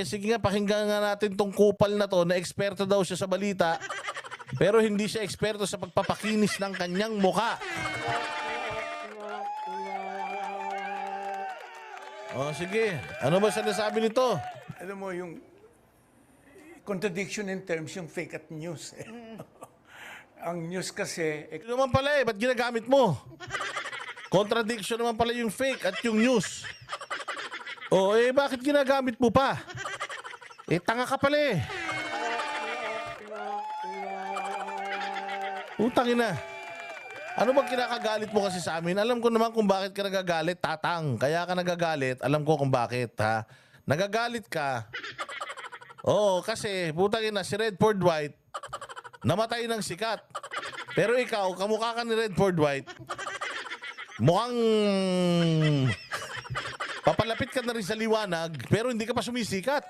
Sige nga, pakinggan nga natin tong kupal na to na eksperto daw siya sa balita. Pero hindi siya eksperto sa pagpapakinis ng kanyang muka. Sige. Ano ba sinasabi nito? Alam mo, yung contradiction in terms, yung fake at news. Ang news kasi, Ito naman pala ba't ginagamit mo? Contradiction naman pala yung fake at yung news. Bakit ginagamit mo pa? Tanga ka pala Utang ina. Ano bang kinakagalit mo kasi sa amin? Alam ko naman kung bakit ka nagagalit, tatang. Kaya ka nagagalit, alam ko kung bakit, ha? Nagagalit ka. Kasi, putang ina, si Redford White, namatay ng sikat. Pero ikaw, kamukha ka ni Redford White, mukhang papalapit ka na rin sa liwanag, pero hindi ka pa sumisikat.